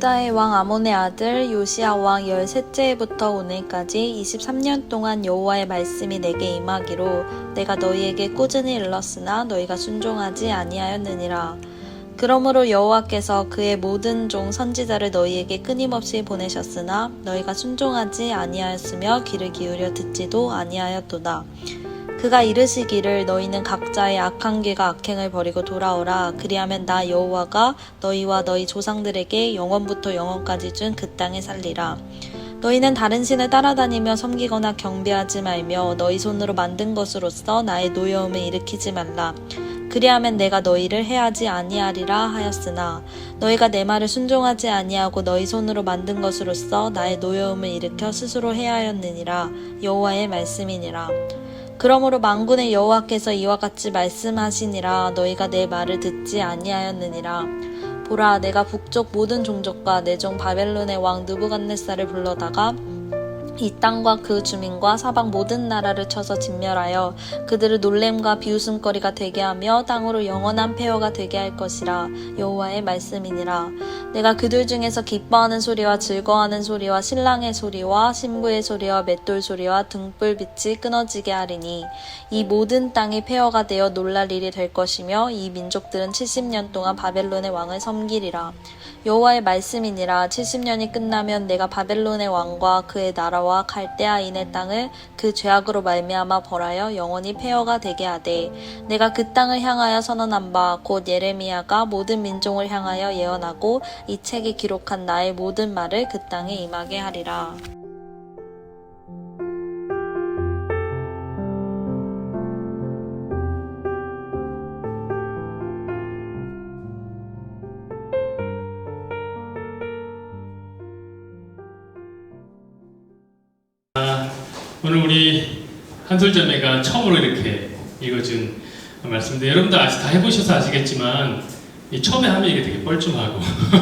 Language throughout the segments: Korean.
유다의 왕 아몬의 아들 요시야 왕 13째 해부터 오늘까지 23년 동안 여호와의 말씀이 내게 임하기로 내가 너희에게 꾸준히 일렀으나 너희가 순종하지 아니하였느니라. 그러므로 여호와께서 그의 모든 종 선지자를 너희에게 끊임없이 보내셨으나 너희가 순종하지 아니하였으며 귀를 기울여 듣지도 아니하였도다. 그가 이르시기를 너희는 각자의 악한 길과 악행을 버리고 돌아오라. 그리하면 나 여호와가 너희와 너희 조상들에게 영원부터 영원까지 준 그 땅에 살리라. 너희는 다른 신을 따라다니며 섬기거나 경배하지 말며 너희 손으로 만든 것으로서 나의 노여움을 일으키지 말라. 그리하면 내가 너희를 해하지 아니하리라 하였으나 너희가 내 말을 순종하지 아니하고 너희 손으로 만든 것으로서 나의 노여움을 일으켜 스스로 해하였느니라. 여호와의 말씀이니라. 그러므로 만군의 여호와께서 이와 같이 말씀하시니라. 너희가 내 말을 듣지 아니하였느니라. 보라, 내가 북쪽 모든 종족과 내 종 바벨론의 왕 느부갓네살을 불러다가 이 땅과 그 주민과 사방 모든 나라를 쳐서 진멸하여 그들을 놀램과 비웃음거리가 되게 하며 땅으로 영원한 폐허가 되게 할 것이라. 여호와의 말씀이니라. 내가 그들 중에서 기뻐하는 소리와 즐거워하는 소리와 신랑의 소리와 신부의 소리와 맷돌 소리와 등불빛이 끊어지게 하리니 이 모든 땅이 폐허가 되어 놀랄 일이 될 것이며 이 민족들은 70년 동안 바벨론의 왕을 섬기리라. 여호와의 말씀이니라. 70년이 끝나면 내가 바벨론의 왕과 그의 나라와 갈대아인의 땅을 그 죄악으로 말미암아 벌하여 영원히 폐허가 되게 하되 내가 그 땅을 향하여 선언한 바 곧 예레미야가 모든 민족을 향하여 예언하고 이 책에 기록한 나의 모든 말을 그 땅에 임하게 하리라. 오늘 우리 한솔자매가 처음으로 이렇게 읽어준 말씀인데 여러분들 다 해보셔서 아시겠지만 처음에 하면 이게 되게 뻘쭘하고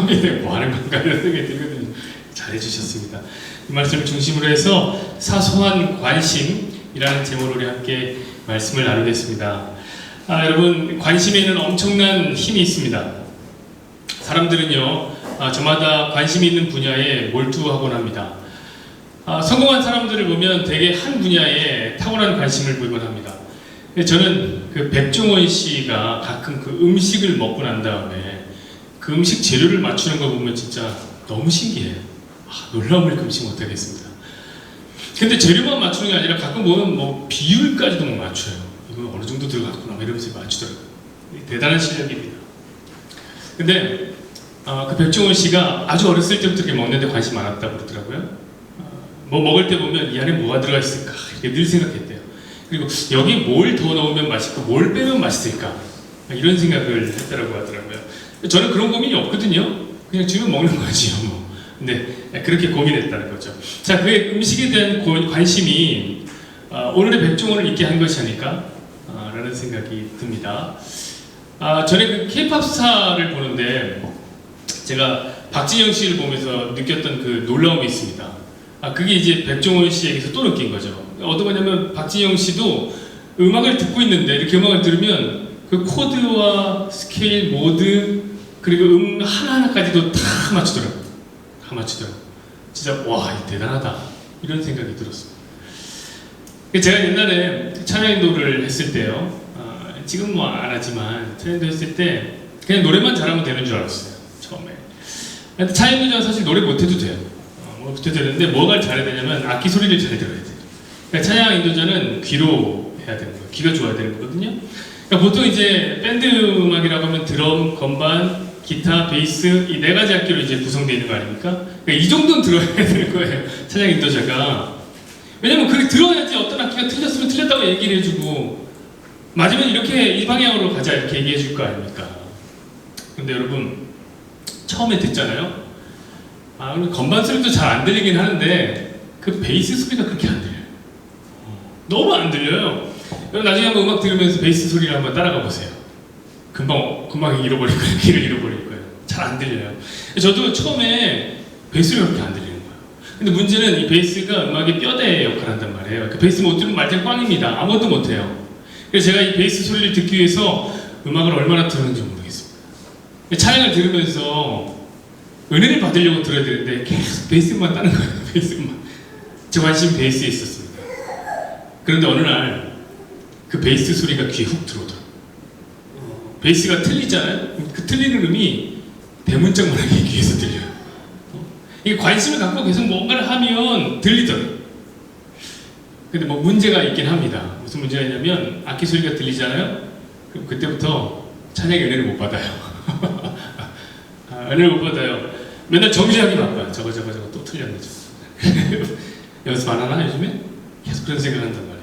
이게 뭐 하는 건가 이런 생각이 들거든요. 잘 해주셨습니다. 이 말씀을 중심으로 해서 사소한 관심이라는 제목으로 우리 함께 말씀을 나누겠습니다. 여러분, 관심에는 엄청난 힘이 있습니다. 사람들은요 저마다 관심이 있는 분야에 몰두하곤 합니다. 성공한 사람들을 보면 되게 한 분야에 탁월한 관심을 보이곤 합니다. 저는 그 백종원 씨가 가끔 그 음식을 먹고 난 다음에 그 음식 재료를 맞추는 거 보면 진짜 너무 신기해요. 놀라움을 금치 못하겠습니다. 근데 재료만 맞추는 게 아니라 가끔 보면 뭐 비율까지도 막 맞춰요. 이거 어느 정도 들어갔구나 이러면서 맞추더라고요. 대단한 실력입니다. 근데 그 백종원 씨가 아주 어렸을 때부터 이렇게 먹는데 관심 많았다고 그러더라고요. 뭐 먹을 때 보면 이 안에 뭐가 들어가 있을까 이렇게 늘 생각했대요. 그리고 여기 뭘 더 넣으면 맛있고 뭘 빼면 맛있을까 이런 생각을 했다고 하더라고요. 저는 그런 고민이 없거든요. 그냥 주면 먹는 거지요 뭐. 근데 그렇게 고민했다는 거죠. 자, 그의 음식에 대한 관심이 오늘의 백종원을 있게 한 것이 아닐까 라는 생각이 듭니다. 전에 그 K-POP 스타를 보는데 제가 박진영 씨를 보면서 느꼈던 그 놀라움이 있습니다. 그게 이제 백종원 씨에게서 또 느낀 거죠. 어떤 거냐면 박진영 씨도 음악을 듣고 있는데 이렇게 음악을 들으면 그 코드와 스케일, 모드 그리고 하나하나까지도 다 맞추더라고요. 다 맞추더라고요. 진짜 와, 대단하다 이런 생각이 들었어요. 제가 옛날에 찬양인도를 했을 때요, 지금 뭐 안 하지만 찬양인도 했을 때 그냥 노래만 잘하면 되는 줄 알았어요. 처음에. 근데 찬양인도는 사실 노래 못해도 돼요. 못해도 되는데 뭐가 잘해야 되냐면 악기 소리를 잘 들어야 돼요. 그러니까 찬양 인도자는 귀로 해야 되는 거예요. 귀가 좋아야 되는 거거든요. 그러니까 보통 이제 밴드 음악이라고 하면 드럼, 건반, 기타, 베이스 이 네 가지 악기로 이제 구성되어 있는 거 아닙니까? 그러니까 이 정도는 들어야 되는 거예요. 찬양 인도자가. 왜냐면 그게 들어야지 어떤 악기가 틀렸으면 틀렸다고 얘기를 해주고 맞으면 이렇게 이 방향으로 가자 이렇게 얘기해 줄 거 아닙니까? 근데 여러분 처음에 듣잖아요. 건반 소리도 잘 안 들리긴 하는데 그 베이스 소리가 그렇게 안 들려요. 너무 안 들려요. 나중에 한번 음악 들으면서 베이스 소리를 한번 따라가 보세요. 금방 잃어버릴 거예요. 길을 잃어버릴 거예요. 잘 안 들려요. 저도 처음에 베이스 소리가 그렇게 안 들리는 거예요. 근데 문제는 이 베이스가 음악의 뼈대 역할을 한단 말이에요. 그 베이스 못 들으면 말짱 꽝입니다. 아무것도 못 해요. 그래서 제가 이 베이스 소리를 듣기 위해서 음악을 얼마나 들었는지 모르겠습니다. 찬양을 들으면서 은혜를 받으려고 들어야 되는데 계속 베이스만 따는 거예요. 베이스만. 제 관심 베이스에 있었습니다. 그런데 어느 날 그 베이스 소리가 귀에 훅 들어오더라고요. 베이스가 틀리잖아요. 그 틀리는 음이 대문짝만하게 귀에서 들려요. 이게 관심을 갖고 계속 뭔가를 하면 들리더라고요. 근데 뭐 문제가 있긴 합니다. 무슨 문제가 있냐면 악기 소리가 들리잖아요. 그럼 그때부터 찬양의 은혜를 못 받아요. 은혜를 못 받아요. 맨날 정지하기 바빠요. 저거 또 틀렸네. 연습 안 하나 요즘에? 계속 그런 생각을 한단 말이에요.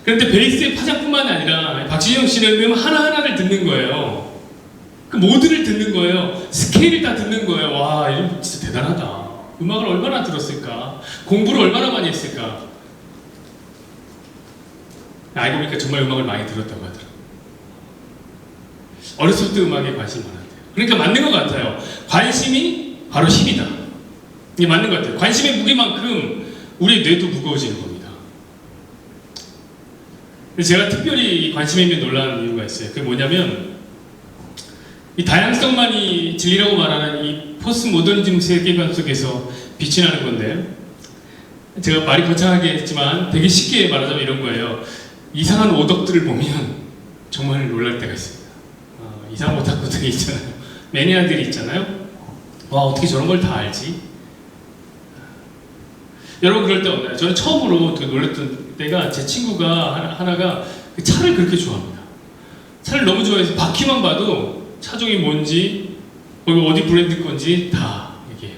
그런데 베이스의 파장뿐만 아니라 박진영 씨는 음 하나하나를 듣는 거예요. 그 모두를 듣는 거예요. 스케일을 다 듣는 거예요. 와, 이거 진짜 대단하다. 음악을 얼마나 들었을까? 공부를 얼마나 많이 했을까? 알고 보니까 정말 음악을 많이 들었다고 하더라고요. 어렸을 때 음악에 관심이 많았대요. 그러니까 맞는 것 같아요. 관심이 바로 힘이다. 이게 맞는 것 같아요. 관심의 무게만큼 우리의 뇌도 무거워지는 겁니다. 제가 특별히 관심에 있는 놀라는 이유가 있어요. 그게 뭐냐면 이 다양성만이 진리라고 말하는 이 포스트 모더니즘 세계관 속에서 빛이 나는 건데, 제가 말이 거창하게 했지만 되게 쉽게 말하자면 이런 거예요. 이상한 오덕들을 보면 정말 놀랄 때가 있습니다. 이상한 오타쿠들이 있잖아요. 매니아들이 있잖아요. 와, 어떻게 저런 걸 다 알지? 여러분 그럴 때 없나요? 저는 처음으로 놀랐던 때가 제 친구가 하나가 그 차를 그렇게 좋아합니다. 차를 너무 좋아해서 바퀴만 봐도 차종이 뭔지 어디 브랜드 건지 다 얘기해요.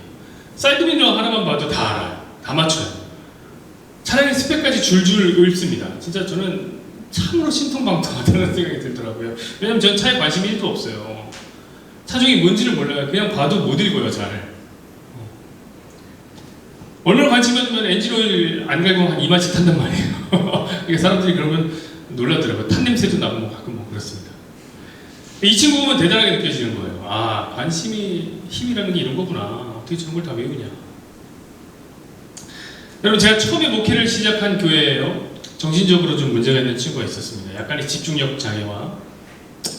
사이드미러 하나만 봐도 다 알아요. 다 맞춰요. 차량의 스펙까지 줄줄 읊습니다. 진짜 저는 참으로 신통방통하다는 생각이 들더라고요. 왜냐면 전 차에 관심이 1도 없어요. 차종이 뭔지를 몰라요. 그냥 봐도 못 읽어요, 잘. 얼마나 관심이 없으면 엔진오일 안 갈고 한 2만씩 탄단 말이에요. 그러니까 사람들이 그러면 놀라더라고요. 탄 냄새도 나고 뭐 가끔 뭐 그렇습니다. 이 친구 보면 대단하게 느껴지는 거예요. 아, 관심이 힘이라는 게 이런 거구나. 어떻게 저런 걸 다 외우냐. 여러분, 제가 처음에 목회를 시작한 교회에요. 정신적으로 좀 문제가 있는 친구가 있었습니다. 약간의 집중력 장애와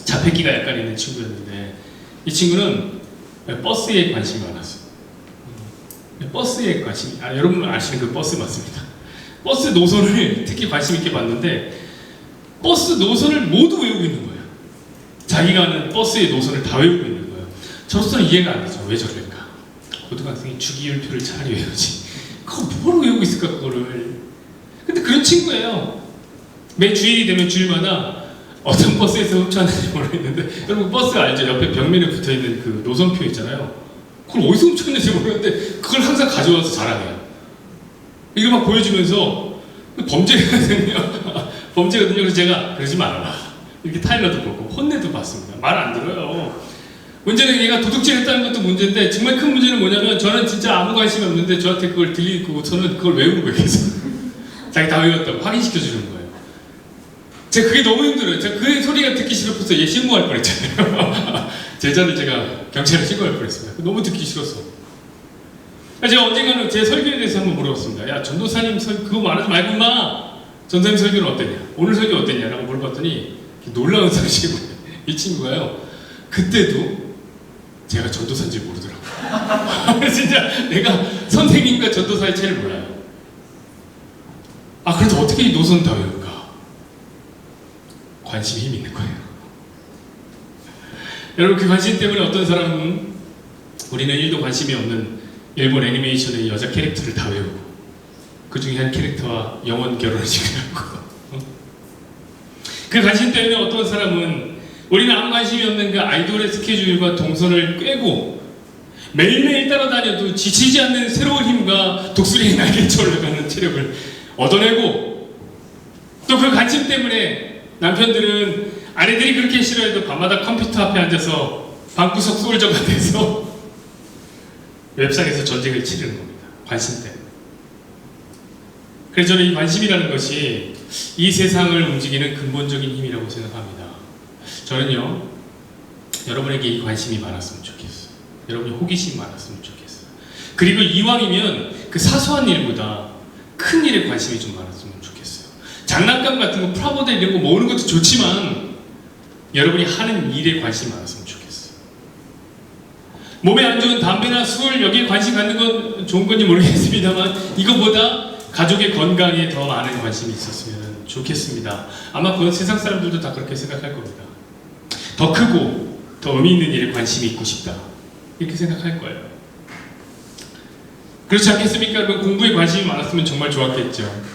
자폐기가 약간 있는 친구였는데, 이 친구는 버스에 관심이 많았어요. 버스에 관심이, 여러분 아시는 그 버스 맞습니다. 버스 노선을 특히 관심 있게 봤는데, 버스 노선을 모두 외우고 있는 거예요. 자기가 아는 버스의 노선을 다 외우고 있는 거예요. 저로서는 이해가 안 되죠. 왜 저럴까? 고등학생이 주기율표를 차라리 외우지. 그거 뭐로 외우고 있을까, 그거를. 근데 그런 친구예요. 매 주일이 되면 주일마다 어떤 버스에서 훔쳐왔는지 모르겠는데, 여러분 버스 알죠? 옆에 벽면에 붙어있는 그 노선표 있잖아요. 그걸 어디서 훔쳤는지 모르겠는데 그걸 항상 가져와서 자랑해요. 이걸 막 보여주면서 범죄거든요. 범죄거든요. 그래서 제가 그러지 말아라. 이렇게 타일러도 보고 혼내도 받습니다. 말 안 들어요. 문제는 얘가 도둑질 했다는 것도 문제인데, 정말 큰 문제는 뭐냐면, 저는 진짜 아무 관심이 없는데 저한테 그걸 들리고 저는 그걸 외우는 거예요. 계속. 자기 다 외웠다고 확인시켜 주는 거예요. 제가 그게 너무 힘들어요. 제가 그 소리가 듣기 싫어서 얘 신고할 뻔했잖아요. 제자를 제가 경찰에 신고할 뻔했습니다. 너무 듣기 싫었어. 제가 언젠가는 제 설교에 대해서 한번 물어봤습니다. 야, 전도사님 그거 말하지 말고 마. 전도사님 설교는 어땠냐? 오늘 설교 어땠냐? 라고 물어봤더니 놀라운 사실이고요. 이 친구가요, 그때도 제가 전도사인지 모르더라고요. 진짜 내가 선생님과 전도사의 차이를 몰라요. 그래도 어떻게 이 노선 다 외울까? 관심이 힘이 있는 거예요. 여러분, 그 관심 때문에 어떤 사람은, 우리는 1도 관심이 없는 일본 애니메이션의 여자 캐릭터를 다 외우고, 그 중에 한 캐릭터와 영원 결혼을 시켜놓고, 그 관심 때문에 어떤 사람은 우리는 아무 관심이 없는 그 아이돌의 스케줄과 동선을 꿰고 매일매일 따라다녀도 지치지 않는 새로운 힘과 독수리의 날개쳐 올라가는 체력을 얻어내고, 또 그 관심 때문에 남편들은 아내들이 그렇게 싫어해도 밤마다 컴퓨터 앞에 앉아서 방구석 솔저가 돼서 웹상에서 전쟁을 치르는 겁니다. 관심 때문에. 그래서 저는 이 관심이라는 것이 이 세상을 움직이는 근본적인 힘이라고 생각합니다. 저는요, 여러분에게 이 관심이 많았으면 좋겠어요. 여러분이 호기심이 많았으면 좋겠어요. 그리고 이왕이면 그 사소한 일보다 큰 일에 관심이 좀 많았으면 좋겠어요. 장난감 같은 거, 프라모델 이런 거 모으는 것도 좋지만 여러분이 하는 일에 관심이 많았으면 좋겠어요. 몸에 안 좋은 담배나 술 여기에 관심 갖는 건 좋은 건지 모르겠습니다만 이거보다 가족의 건강에 더 많은 관심이 있었으면 좋겠습니다. 아마 그건 세상 사람들도 다 그렇게 생각할 겁니다. 더 크고 더 의미 있는 일에 관심이 있고 싶다. 이렇게 생각할 거예요. 그렇지 않겠습니까? 여러분, 공부에 관심이 많았으면 정말 좋았겠죠.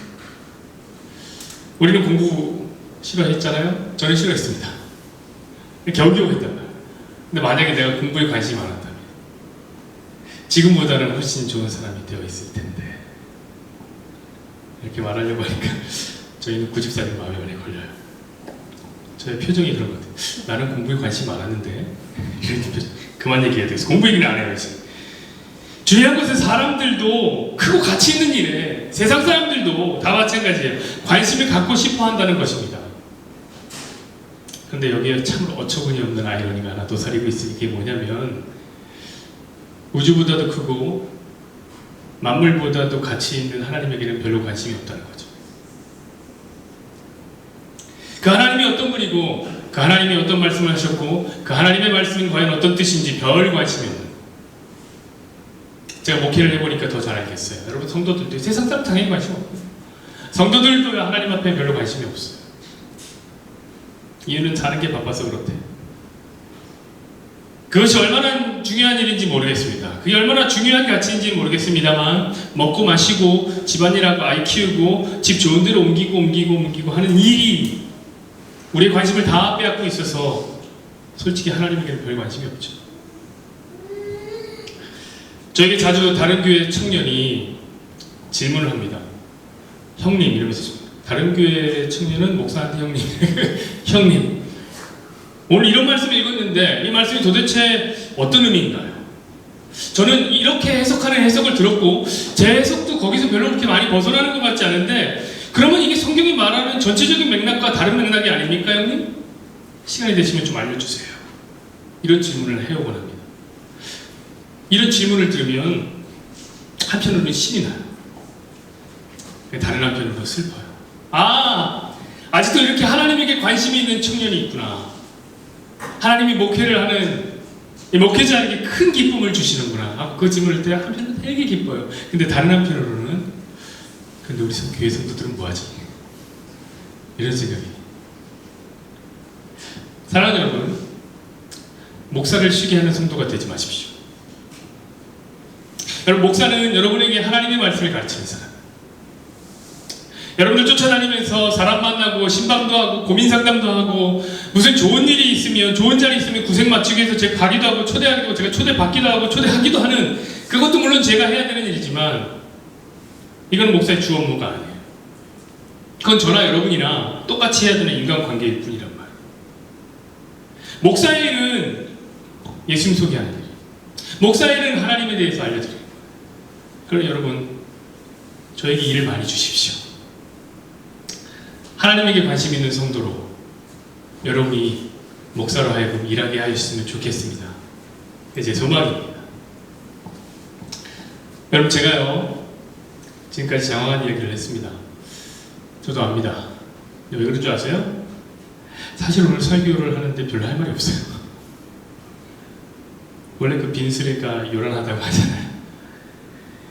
우리는 공부 싫어했잖아요? 저는 싫어했습니다. 겨우겨우 했단 말이에요. 근데 만약에 내가 공부에 관심이 많았다면 지금보다는 훨씬 좋은 사람이 되어 있을 텐데 이렇게 말하려고 하니까 저희는 고집살인 마음이 많이 걸려요. 저의 표정이 그런 것 같아요. 나는 공부에 관심이 많았는데 그만 얘기해야 되겠어. 공부 얘기는 안 해요. 이제. 중요한 것은 사람들도 크고 가치 있는 일에 세상 사람들도 다 마찬가지예요. 관심을 갖고 싶어 한다는 것입니다. 그런데 여기에 참으로 어처구니 없는 아이러니가 하나 도사리고 있으니 이게 뭐냐면 우주보다도 크고 만물보다도 가치 있는 하나님에게는 별로 관심이 없다는 거죠. 그 하나님이 어떤 분이고 그 하나님이 어떤 말씀을 하셨고 그 하나님의 말씀이 과연 어떤 뜻인지 별 관심이 없는, 제가 목회를 해보니까 더 잘 알겠어요. 여러분, 성도들도 세상 사람 당연히 관심 없고 성도들도 하나님 앞에 별로 관심이 없어요. 이유는 사는 게 바빠서 그렇대요. 그것이 얼마나 중요한 일인지 모르겠습니다. 그게 얼마나 중요한 가치인지 모르겠습니다만 먹고 마시고 집안일하고 아이 키우고 집 좋은 데로 옮기고 하는 일이 우리의 관심을 다 빼앗고 있어서 솔직히 하나님에게는 별 관심이 없죠. 저에게 자주 다른 교회 청년이 질문을 합니다. 형님 이러면서 다른 교회 청년은 목사한테 형님 형님 오늘 이런 말씀을 읽었는데 이 말씀이 도대체 어떤 의미인가요? 저는 이렇게 해석하는 해석을 들었고 제 해석도 거기서 별로 그렇게 많이 벗어나는 것 같지 않은데 그러면 이게 성경이 말하는 전체적인 맥락과 다른 맥락이 아닙니까 형님? 시간이 되시면 좀 알려주세요. 이런 질문을 해오곤 합니다. 이런 질문을 들으면 한편으로는 신이 나요. 다른 한편으로는 슬퍼요. 아직도 이렇게 하나님에게 관심이 있는 청년이 있구나. 하나님이 목회를 하는 이 목회자에게 큰 기쁨을 주시는구나. 그 질문을 때 한편으로는 되게 기뻐요. 근데 다른 한편으로는 근데 우리 교회 성도들은 뭐하지? 이런 생각이. 사랑하는 여러분, 목사를 쉬게 하는 성도가 되지 마십시오. 여러분, 목사는 여러분에게 하나님의 말씀을 가르치는 사람. 여러분들 쫓아다니면서 사람 만나고 신방도 하고 고민 상담도 하고 무슨 좋은 일이 있으면 좋은 자리 있으면 구색 맞추기 위해서 제가 가기도 하고 초대하기도 제가 초대받기도 하고 초대하기도 하는 그것도 물론 제가 해야 되는 일이지만 이건 목사의 주 업무가 아니에요. 그건 저나 여러분이나 똑같이 해야 되는 인간관계일 뿐이란 말이에요. 목사의 일은 예수님 소개하는 일이에요. 목사의 일은 하나님에 대해서 알려드려요. 그럼 여러분, 저에게 일을 많이 주십시오. 하나님에게 관심 있는 성도로 여러분이 목사로 하여금 일하게 하셨으면 좋겠습니다. 그게 제 소망입니다. 여러분, 제가요 지금까지 장황한 이야기를 했습니다. 저도 압니다. 왜 그런 줄 아세요? 사실 오늘 설교를 하는데 별로 할 말이 없어요. 원래 그 빈스레가 요란하다고 하잖아요.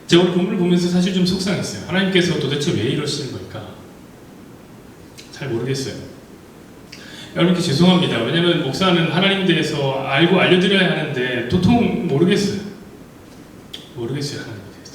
제가 오늘 본문을 보면서 사실 좀 속상했어요. 하나님께서 도대체 왜 이러시는 걸까? 잘 모르겠어요. 여러분께 죄송합니다. 왜냐하면 목사는 하나님에 대해서 알고 알려드려야 하는데 도통 모르겠어요. 하나님에 대해서.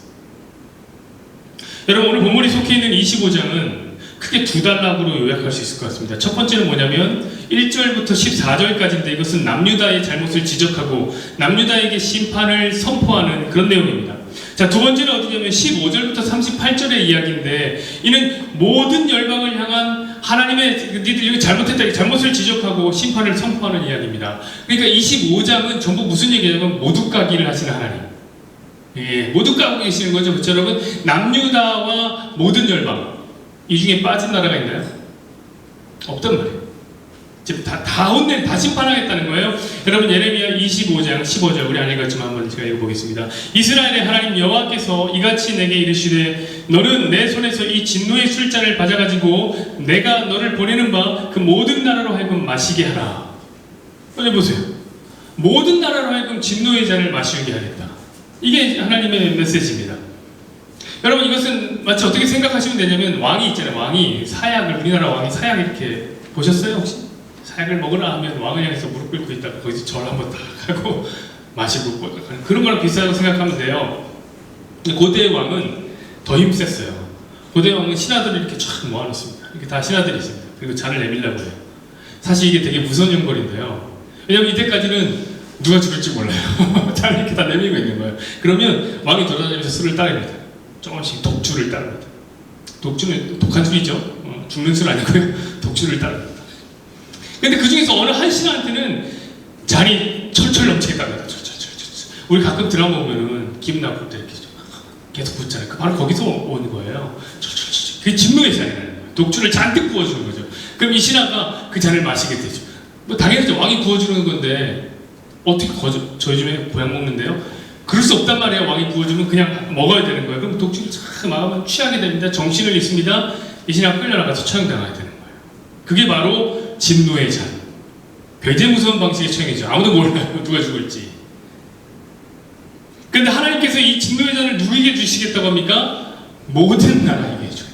여러분, 오늘 본문이 속해 있는 25장은 크게 두 단락으로 요약할 수 있을 것 같습니다. 첫 번째는 뭐냐면 1절부터 14절까지인데 이것은 남유다의 잘못을 지적하고 남유다에게 심판을 선포하는 그런 내용입니다. 자, 두 번째는 어디냐면 15절부터 38절의 이야기인데 이는 모든 열방을 향한 하나님의 니들이 잘못했다, 잘못을 지적하고 심판을 선포하는 이야기입니다. 그러니까 25장은 전부 무슨 얘기냐면 모두까기를 하시는 하나님. 예, 모두 까고 계시는 거죠. 그렇죠, 여러분? 남유다와 모든 열방, 이 중에 빠진 나라가 있나요? 없단 말이에요. 지금 다 혼내, 다 심판하겠다는 거예요. 여러분, 예레미야 25장 15절 우리 안 읽었지만 한번 제가 읽어보겠습니다. 이스라엘의 하나님 여호와께서 이같이 내게 이르시되 너는 내 손에서 이 진노의 술잔을 받아가지고 내가 너를 보내는 바 그 모든 나라로 하여금 마시게 하라. 빨리 보세요. 모든 나라로 하여금 진노의 잔을 마시게 하겠다. 이게 하나님의 메시지입니다. 여러분 이것은 마치 어떻게 생각하시면 되냐면 왕이 있잖아요. 왕이 사약을 우리나라 왕이 사약 이렇게 보셨어요 혹시? 사약을 먹으라 하면 왕을 향해서 무릎 꿇고 있다가 거기서 절 한번 딱 하고 마시고 그런 거랑 비슷하다고 생각하면 돼요. 고대의 왕은 더 힘셌어요. 고대 왕은 신하들을 이렇게 쫙 모아놓습니다. 이렇게 다 신하들이 있습니다. 그리고 잔을 내밀라고 해요. 사실 이게 되게 무서운 형벌인데요. 왜냐면 이때까지는 누가 죽을지 몰라요. 잔을 이렇게 다 내밀고 있는 거예요. 그러면 왕이 돌아다니면서 술을 따릅니다. 조금씩 독주를 따릅니다. 독주는 독한 술이죠. 죽는 술 아니고요. 독주를 따릅니다. 근데 그 중에서 어느 한 신하한테는 잔이 철철 넘치게 따릅니다. 철철. 우리 가끔 드라마 보면은 기분 나쁠 때 이렇게 계속 붓잖아요. 바로 거기서 오는 거예요. 그게 진노의 잔이라는 거예요. 독주를 잔뜩 부어주는 거죠. 그럼 이 신하가 그 잔을 마시게 되죠. 뭐 당연히죠. 왕이 부어주는 건데 어떻게 저희 집에 보약 먹는데요? 그럴 수 없단 말이에요. 왕이 부어주면 그냥 먹어야 되는 거예요. 그럼 독주를 참 마음은 취하게 됩니다. 정신을 잃습니다. 이 신하가 끌려나가서 처형당하게 되는 거예요. 그게 바로 진노의 잔. 굉장히 무서운 방식의 처형이죠. 아무도 몰라요. 누가 죽을지. 그런데 하나님께서 이 진노의 잔을 누구에게 주시겠다고 합니까? 모든 나라에게 줘요.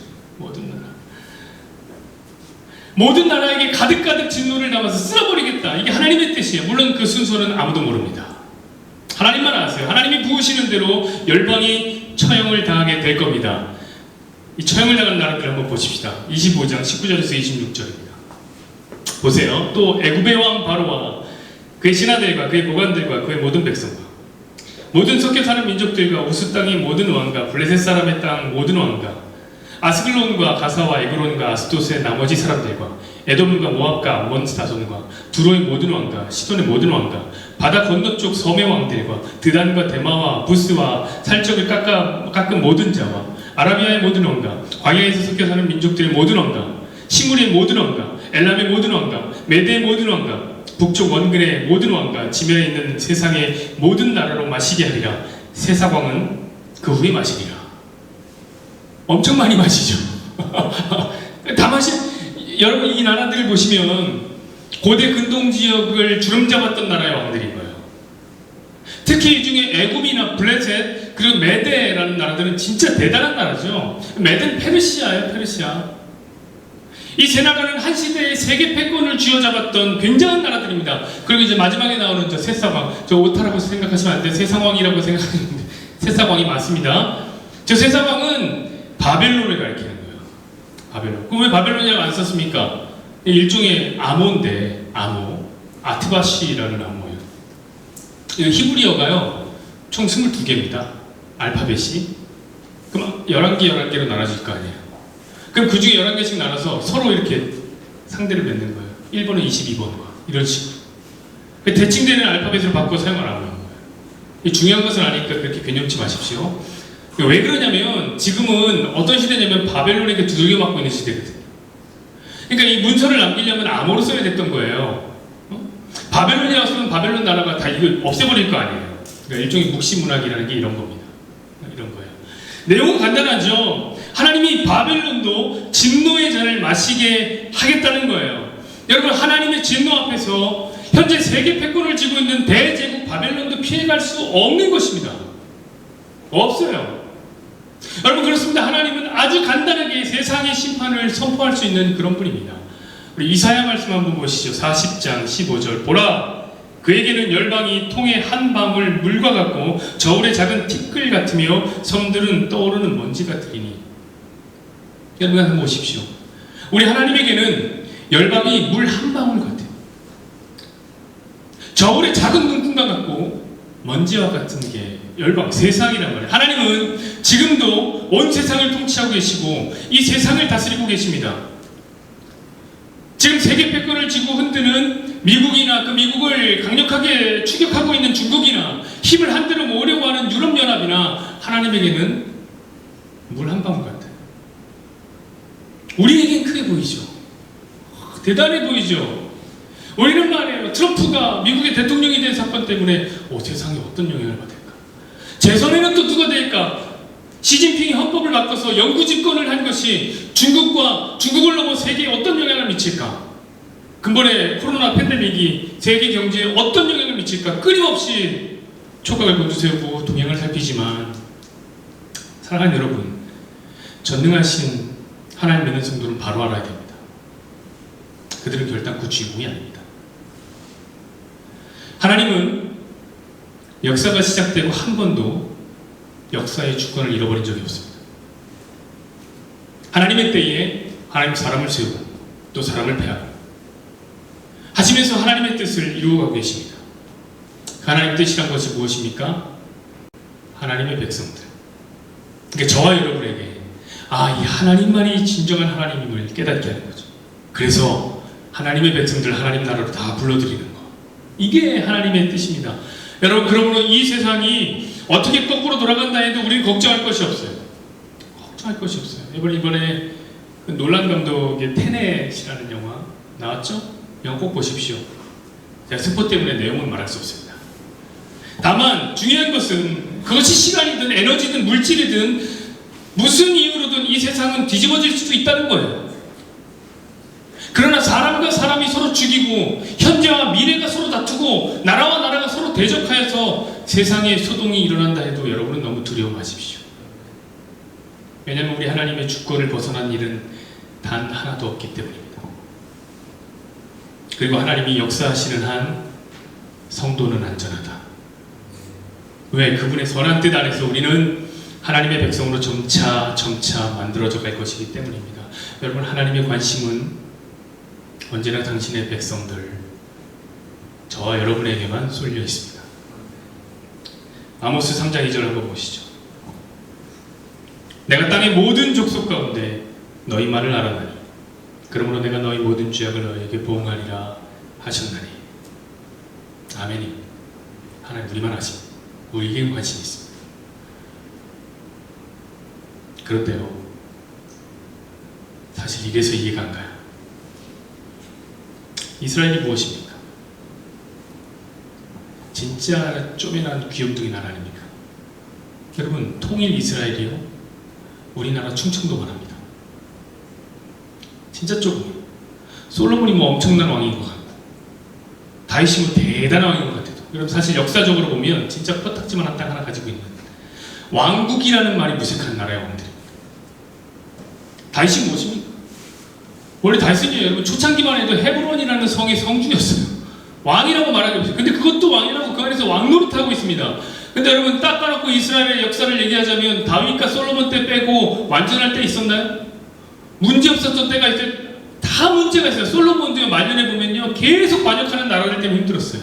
모든 나라에게 가득가득 진노를 담아서 쓸어버리겠다. 이게 하나님의 뜻이에요. 물론 그 순서는 아무도 모릅니다. 하나님만 아세요. 하나님이 부으시는 대로 열방이 처형을 당하게 될 겁니다. 이 처형을 당하는 나라들을 한번 보십시다. 25장 19절에서 26절입니다. 보세요. 또 애굽의 왕 바로와 그의 신하들과 그의 보관들과 그의 모든 백성과 모든 섞여 사는 민족들과 우스 땅의 모든 왕과 블레셋 사람의 땅 모든 왕과 아스글론과 가사와 에그론과 아스도스의 나머지 사람들과 에돔과 모압과 암몬 사손과 두로의 모든 왕과 시돈의 모든 왕과 바다 건너쪽 섬의 왕들과 드단과 데마와 부스와 살적을 깎은 모든 자와 아라비아의 모든 왕과 광야에서 섞여 사는 민족들의 모든 왕과 시므리의 모든 왕과 엘람의 모든 왕과 메대의 모든 왕과 북쪽 원근의 모든 왕과 지면에 있는 세상의 모든 나라로 마시게 하리라. 세사광은 그 후에 마시리라. 엄청 많이 마시죠. 여러분 이 나라들을 보시면 고대 근동 지역을 주름 잡았던 나라의 왕들인 거예요. 특히 이 중에 애굽이나 블레셋 그리고 메데라는 나라들은 진짜 대단한 나라죠. 메데는 페르시아예요. 페르시아. 이 세 나라는 한 시대에 세계 패권을 쥐어잡았던 굉장한 나라들입니다. 그리고 이제 마지막에 나오는 저 세사왕, 저 오타라고 생각하시면 안 돼요. 세상왕이라고 생각하는데 세사왕이 맞습니다. 저 세사왕은 바벨론을 가리키는 거예요. 바벨론. 그럼 왜 바벨론이라고 안 썼습니까? 일종의 암호인데 암호, 아트바시라는 암호예요. 히브리어가요 총 22개입니다. 알파벳이. 그럼 11개로 나눠질 거 아니에요. 그럼 그 중에 11개씩 나눠서 서로 이렇게 상대를 맺는 거예요. 1번은 22번과 이런 식으로. 대칭되는 알파벳으로 바꿔 사용하라는 거예요. 중요한 것은 아니니까 그렇게 개념치 마십시오. 왜 그러냐면 지금은 어떤 시대냐면 바벨론에게 두들겨 맞고 있는 시대거든요. 그러니까 이 문서를 남기려면 암호로 써야 됐던 거예요. 바벨론이라고 쓰면 바벨론 나라가 다 이거 없애버릴 거 아니에요. 그러니까 일종의 묵시문학이라는 게 이런 겁니다. 이런 거예요. 내용은 간단하죠. 하나님이 바벨론도 진노의 잔을 마시게 하겠다는 거예요. 여러분 하나님의 진노 앞에서 현재 세계 패권을 쥐고 있는 대제국 바벨론도 피해갈 수 없는 것입니다. 없어요. 여러분 그렇습니다. 하나님은 아주 간단하게 세상의 심판을 선포할 수 있는 그런 분입니다. 우리 이사야 말씀 한번 보시죠. 40장 15절 보라 그에게는 열방이 통의 한 방울 물과 같고 저울의 작은 티끌 같으며 섬들은 떠오르는 먼지 같으리니. 여러분 한번 보십시오. 우리 하나님에게는 열방이 물 한 방울 같아요. 저울의 작은 눈금과 같고 먼지와 같은 게 열방, 세상이란 말이에요. 하나님은 지금도 온 세상을 통치하고 계시고 이 세상을 다스리고 계십니다. 지금 세계 패권을 쥐고 흔드는 미국이나 그 미국을 강력하게 추격하고 있는 중국이나 힘을 한대로 모으려고 하는 유럽연합이나 하나님에게는 물 한 방울 같아요. 우리에겐 크게 보이죠. 대단해 보이죠. 우리는 말이에요. 트럼프가 미국의 대통령이 된 사건 때문에 세상에 어떤 영향을 받을까? 제 손에는 또 누가 될까? 시진핑이 헌법을 바꿔서 영구 집권을 한 것이 중국을 넘어 세계에 어떤 영향을 미칠까? 근본에 코로나 팬데믹이 세계 경제에 어떤 영향을 미칠까 끊임없이 촉각을 곤두세우고 동향을 살피지만, 사랑하는 여러분, 전능하신 하나님 믿는 성도는 바로 알아야 됩니다. 그들은 결단코 주인공이 아닙니다. 하나님은 역사가 시작되고 한 번도 역사의 주권을 잃어버린 적이 없습니다. 하나님의 때에 하나님 사람을 세우고 또 사람을 패하고 하시면서 하나님의 뜻을 이루어가고 계십니다. 하나님의 뜻이란 것이 무엇입니까? 하나님의 백성들. 그러니까 저와 여러분에게 이 하나님만이 진정한 하나님임을 깨닫게 하는 거죠. 그래서 하나님의 백성들 하나님 나라로 다 불러들이는 거. 이게 하나님의 뜻입니다. 여러분, 그러므로 이 세상이 어떻게 거꾸로 돌아간다 해도 우리는 걱정할 것이 없어요. 걱정할 것이 없어요. 이번에 놀란 감독의 테넷이라는 영화 나왔죠? 영화 꼭 보십시오. 제가 스포 때문에 내용은 말할 수 없습니다. 다만 중요한 것은 그것이 시간이든 에너지든 물질이든 무슨 이유로든 이 세상은 뒤집어질 수도 있다는 거예요. 그러나 사람과 사람이 서로 죽이고 현재와 미래가 서로 다투고 나라와 나라가 서로 대적하여서 세상에 소동이 일어난다 해도 여러분은 너무 두려워 마십시오. 왜냐하면 우리 하나님의 주권을 벗어난 일은 단 하나도 없기 때문입니다. 그리고 하나님이 역사하시는 한 성도는 안전하다. 왜? 그분의 선한 뜻 안에서 우리는 하나님의 백성으로 점차 만들어져 갈 것이기 때문입니다. 여러분, 하나님의 관심은 언제나 당신의 백성들, 저와 여러분에게만 쏠려 있습니다. 아모스 3장 2절 한번 보시죠. 내가 땅의 모든 족속 가운데 너희만을 알아나니 그러므로 내가 너희 모든 죄악을 너희에게 보응하리라 하셨나니. 아멘이. 하나님 우리만 아십니다. 우리에게 관심이 있습니다. 그런데요, 사실 이래서 이해가 안 가요. 이스라엘이 무엇입니까? 진짜 쪼매난 귀염둥이 나라 아닙니까? 여러분, 통일 이스라엘이요, 우리나라 충청도만 합니다. 진짜 좁아요. 솔로몬이 뭐 엄청난 왕인 것 같고 다윗이 뭐 대단한 왕인 것 같아도, 여러분 사실 역사적으로 보면 진짜 코딱지만한 땅 하나 가지고 있는 왕국이라는 말이 무색한 나라의 왕들입니다. 다윗이 무엇입니까? 원래 다윗은요, 여러분 초창기만 해도 헤브론이라는 성의 성주였어요. 왕이라고 말하기 없어요. 근데 그것도 왕이라고 그 안에서 왕노릇하고 있습니다. 근데 여러분 딱 까놓고 이스라엘의 역사를 얘기하자면 다윗과 솔로몬 때 빼고 완전할 때 있었나요? 문제 없었던 때가 있어요. 다 문제가 있어요. 솔로몬도요, 말년에 보면요 계속 반역하는 나라들 때문에 힘들었어요.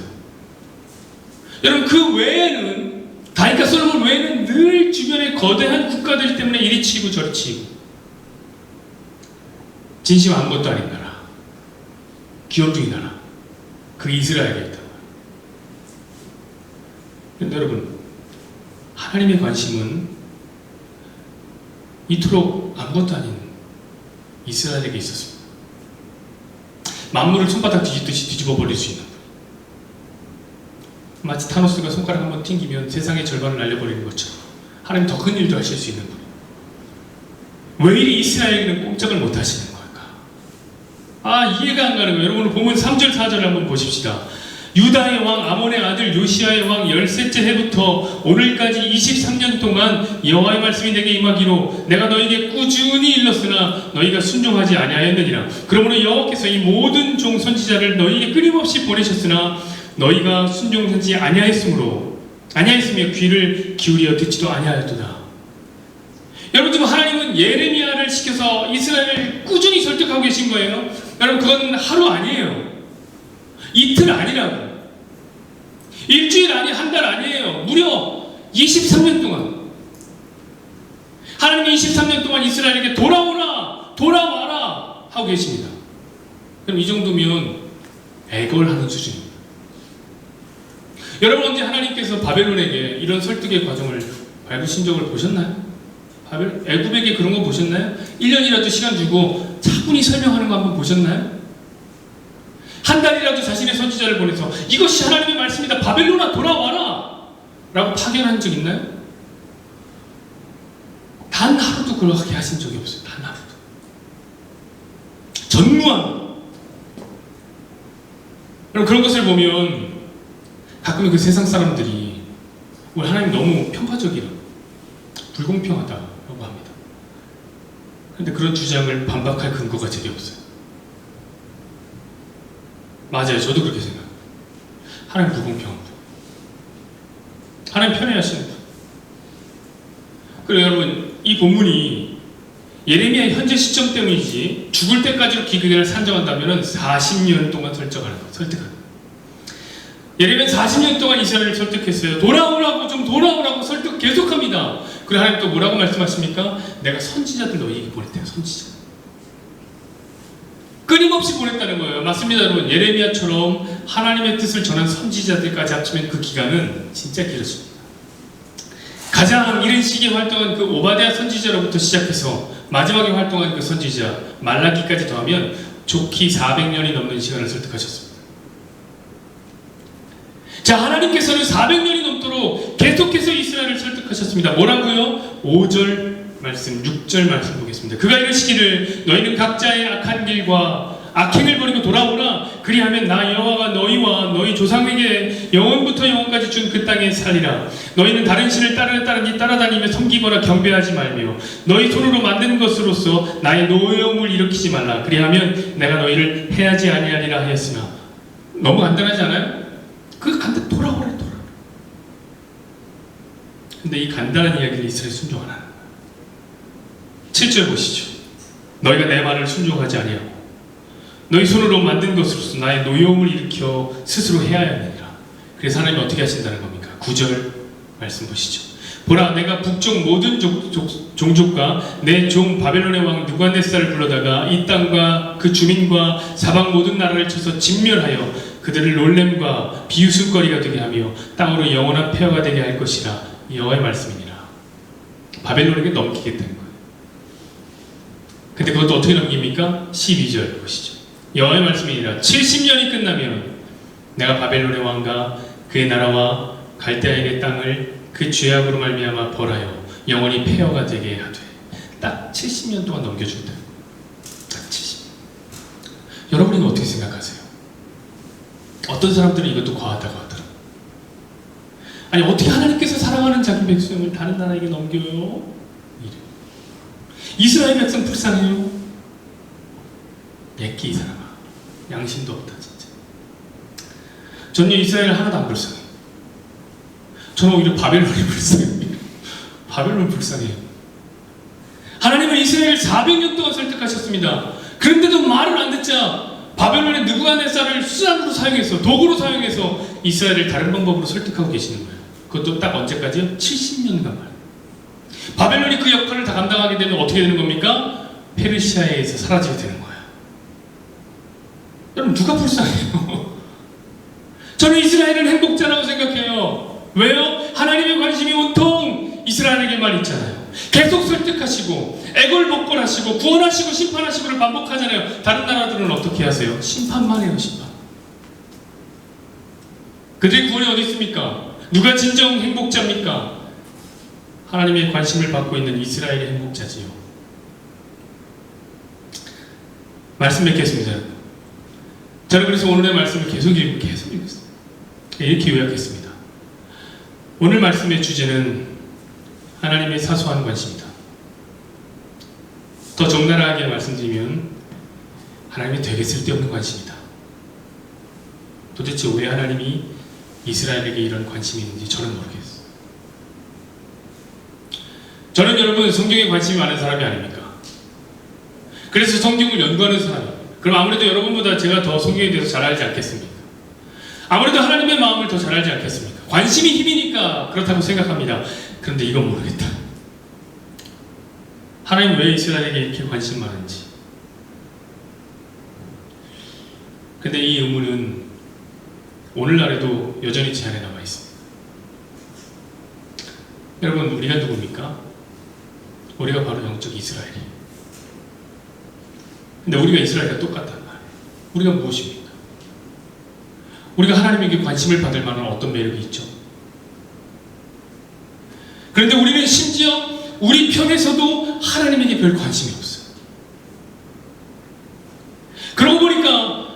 여러분 그 외에는, 다윗과 솔로몬 외에는 늘 주변의 거대한 국가들 때문에 이리 치이고 저리 치이고, 진심 아무것도 아닌 나라, 귀염둥이 나라, 그 이스라엘에 있다. 그런데 여러분, 하나님의 관심은 이토록 아무것도 아닌 이스라엘에게 있었습니다. 만물을 손바닥 뒤집듯이 뒤집어 버릴 수 있는 분, 마치 타노스가 손가락 한번 튕기면 세상의 절반을 날려버리는 것처럼 하나님 더 큰 일도 하실 수 있는 분, 왜 이리 이스라엘에게는 꼼짝을 못 하시는 걸까? 이해가 안 가는 거예요. 여러분 보면 3절 4절을 한번 보십시다. 유다의 왕 아몬의 아들 요시야의 왕 13째 해부터 오늘까지 23년 동안 여호와의 말씀이 내게 임하기로 내가 너에게 꾸준히 일렀으나 너희가 순종하지 아니하였느니라. 그러므로 여호와께서 이 모든 종 선지자를 너희에게 끊임없이 보내셨으나 너희가 순종하지 아니하였으며 귀를 기울여 듣지도 아니하였도다. 여러분 지금 하나님은 예레미야를 시켜서 이스라엘을 꾸준히 설득하고 계신 거예요. 여러분 그건 하루 아니에요. 이틀 아니라고. 일주일 아니, 한 달 아니에요. 무려 23년 동안. 하나님이 23년 동안 이스라엘에게 돌아와라 하고 계십니다. 그럼 이 정도면 애걸하는 수준입니다. 여러분 언제 하나님께서 바벨론에게 이런 설득의 과정을 밟으신 적을 보셨나요? 애굽에게 그런 거 보셨나요? 1년이라도 시간 주고 차분히 설명하는 거 한번 보셨나요? 한 달이라도 자신의 선지자를 보내서 이것이 하나님의 말씀이다, 바벨론아 돌아와라 라고 파견한 적 있나요? 단 하루도 그렇게 하신 적이 없어요. 단 하루도. 전무한 여러분 그런 것을 보면 가끔 그 세상 사람들이 우리 하나님 너무 편파적이라 불공평하다라고 합니다. 그런데 그런 주장을 반박할 근거가 제게 없어요. 맞아요. 저도 그렇게 생각해요. 하나님 불공평한 분. 하나님 편애하시는 분. 그리고 여러분 이 본문이 예레미야의 현재 시점 때문이지 죽을 때까지로 기근을 산정한다면 40년 동안 설득하는 거예요. 예레미야는 40년 동안 이스라엘을 설득했어요. 돌아오라고 좀 돌아오라고 설득 계속합니다. 그리고 하나님 또 뭐라고 말씀하십니까? 내가 선지자들 너희에게 보냈대요. 선지자. 끊임없이 보냈다는 거예요. 맞습니다 여러분. 예레미야처럼 하나님의 뜻을 전한 선지자들까지 합치면 그 기간은 진짜 길어집니다. 가장 이른 시기에 활동한 그 오바댜 선지자로부터 시작해서 마지막에 활동한 그 선지자 말라기까지 더하면 좋기 400년이 넘는 시간을 설득하셨습니다. 자, 하나님께서는 400년이 넘도록 계속해서 이스라엘을 설득하셨습니다. 뭐라고요? 5절 말씀, 6절 말씀 보겠습니다. 그가 이르시기를 너희는 각자의 악한 길과 악행을 버리고 돌아오라. 그리하면 나 여호와가 너희와 너희 조상에게 영원부터 영원까지 준 그 땅에 살리라. 너희는 다른 신을 따라다니며 섬기거나 경배하지 말며 너희 손으로 만든 것으로서 나의 노여움을 일으키지 말라. 그리하면 내가 너희를 해하지 아니하리라 하였으나. 너무 간단하지 않아요? 그 간단 돌아오라. 근데 이 간단한 이야기를 이스라엘 순종 안 하는 거예요. 7절 보시죠. 너희가 내 말을 순종하지 아니하고 너희 손으로 만든 것으로서 나의 노여움을 일으켜 스스로 해야 하느니라. 그래서 하나님이 어떻게 하신다는 겁니까? 9절 말씀 보시죠. 보라, 내가 북쪽 모든 종족과 내 종 바벨론의 왕 느부갓네살을 불러다가 이 땅과 그 주민과 사방 모든 나라를 쳐서 진멸하여 그들을 놀램과 비웃음거리가 되게 하며 땅으로 영원한 폐허가 되게 할 것이라. 여호와의 말씀이니라. 바벨론에게 넘기겠다는 거예요. 근데 그것도 어떻게 넘깁니까? 12절 보시죠. 여호와의 말씀이니라. 70년이 끝나면 내가 바벨론의 왕과 그의 나라와 갈대아인의 땅을 그 죄악으로 말미암아 벌하여 영원히 폐허가 되게 하되. 딱 70년 동안 넘겨준다. 딱 70년. 여러분은 어떻게 생각하세요? 어떤 사람들은 이것도 과하다고 하더라. 아니 어떻게 하나님께서 사랑하는 자기 백성을 다른 나라에게 넘겨요? 이래. 이스라엘 백성 불쌍해요. 예끼 이 사람아. 양심도 없다 진짜. 전혀 이스라엘 하나도 안 불쌍해요. 저는 오히려 바벨론이 불쌍해요. 바벨론 불쌍해요. 하나님은 이스라엘 400년 동안 설득하셨습니다. 그런데도 말을 안 듣자 바벨론의 느부갓네살을 수단으로 사용해서 도구로 사용해서 이스라엘을 다른 방법으로 설득하고 계시는 거예요. 그것도 딱 언제까지요? 70년간 말. 바벨론이 그 역할을 다 감당하게 되면 어떻게 되는 겁니까? 페르시아에서 사라지게 되는 거예요. 여러분 누가 불쌍해요? 저는 이스라엘은 행복자라고 생각해요. 왜요? 하나님의 관심이 온통 이스라엘에게만 있잖아요. 계속 설득하시고 애걸복걸하시고 구원하시고 심판하시고를 반복하잖아요. 다른 나라들은 어떻게 하세요? 심판만 해요. 심판. 그들의 구원이 어디 있습니까? 누가 진정 행복자입니까? 하나님의 관심을 받고 있는 이스라엘의 행복자지요. 말씀 맺겠습니다. 저는 그래서 오늘의 말씀을 계속 읽었어요. 이렇게 요약했습니다. 오늘 말씀의 주제는 하나님의 사소한 관심이다. 더 적나라하게 말씀드리면 하나님이 되게 쓸데없는 관심이다. 도대체 왜 하나님이 이스라엘에게 이런 관심이 있는지 저는 모르겠어요. 저는 여러분 성경에 관심이 많은 사람이 아닙니까? 그래서 성경을 연구하는 사람이에요. 그럼 아무래도 여러분보다 제가 더 성경에 대해서 잘 알지 않겠습니까? 아무래도 하나님의 마음을 더 잘 알지 않겠습니까? 관심이 힘이니까 그렇다고 생각합니다. 그런데 이건 모르겠다. 하나님 왜 이스라엘에게 이렇게 관심 많은지. 근데 이 의문은 오늘날에도 여전히 제 안에 남아 있습니다. 여러분 우리가 누굽니까? 우리가 바로 영적 이스라엘이에요. 근데 우리가 이스라엘과 똑같단 말이에요. 우리가 무엇입니까? 우리가 하나님에게 관심을 받을 만한 어떤 매력이 있죠. 그런데 우리는 심지어 우리 편에서도 하나님에게 별 관심이 없어요. 그러고 보니까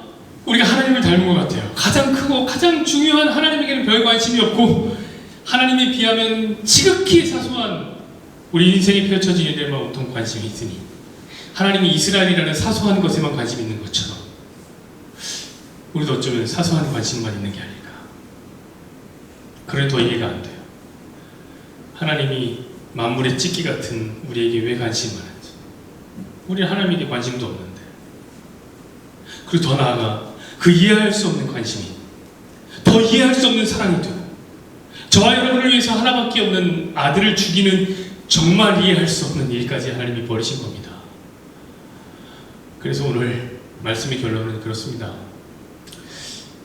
우리가 하나님을 닮은 것 같아요. 가장 크고 가장 중요한 하나님에게는 별 관심이 없고 하나님에 비하면 지극히 사소한 우리 인생에 펼쳐진 일들만 온통 관심이 있으니 하나님이 이스라엘이라는 사소한 것에만 관심이 있는 것처럼 우리도 어쩌면 사소한 관심만 있는 게 아닐까. 그래 더 이해가 안 돼요. 하나님이 만물의 찢기 같은 우리에게 왜 관심이 많은지. 우리는 하나님에게 관심도 없는데. 그리고 더 나아가 그 이해할 수 없는 관심이 더 이해할 수 없는 사랑이 되고 저와 여러분을 위해서 하나밖에 없는 아들을 죽이는 정말 이해할 수 없는 일까지 하나님이 버리신 겁니다. 그래서 오늘 말씀의 결론은 그렇습니다.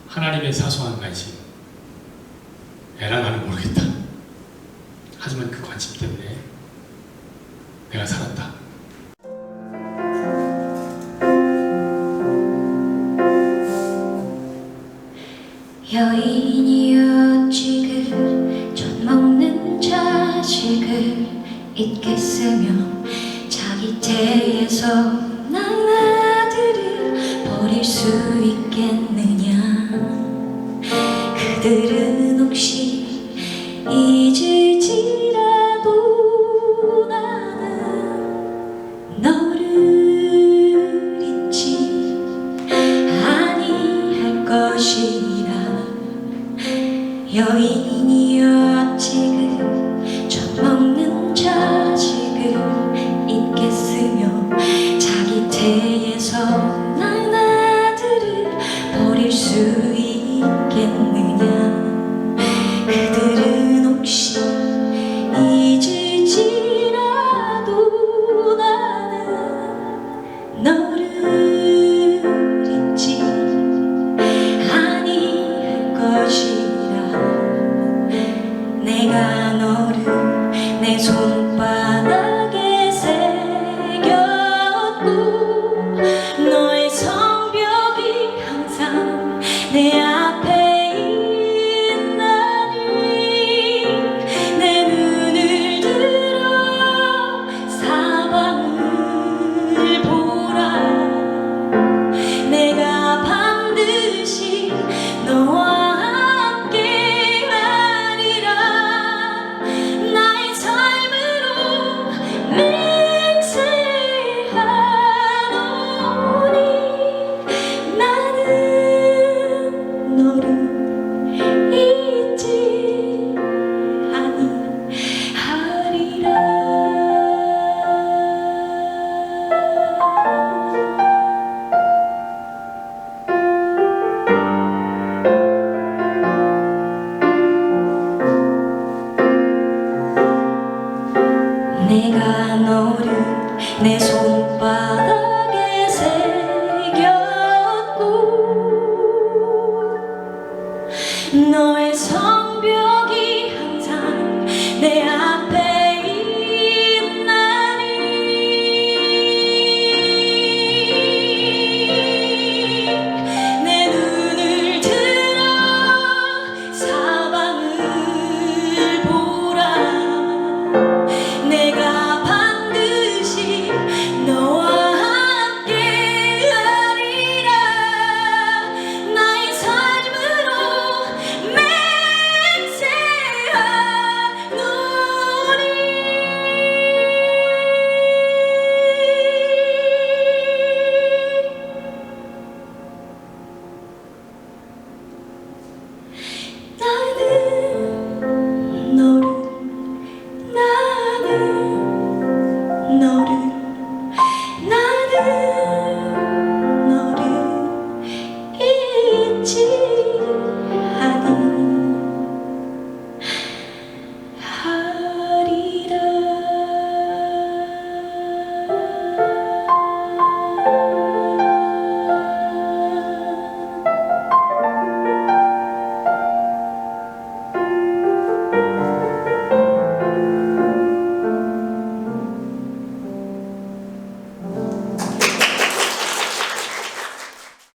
하나님의 사소한 관심. 에라 나는 모르겠다. 하지만 그 관심 때문에 내가 살았다. 여인이여 지금 젖 먹는 자식을 잊겠으며 자기 태에서 난 아들을 버릴 수 있겠느냐. 그들은 혹시 잊을지라도 나는 너를 잊지 아니할 것이라. 여인이여 지금 젖 먹는 자식을 잊겠으며 자기 태에서 난 아들을 버릴 수 있겠느냐. 그들은 혹시 잊을지라도 나는 너를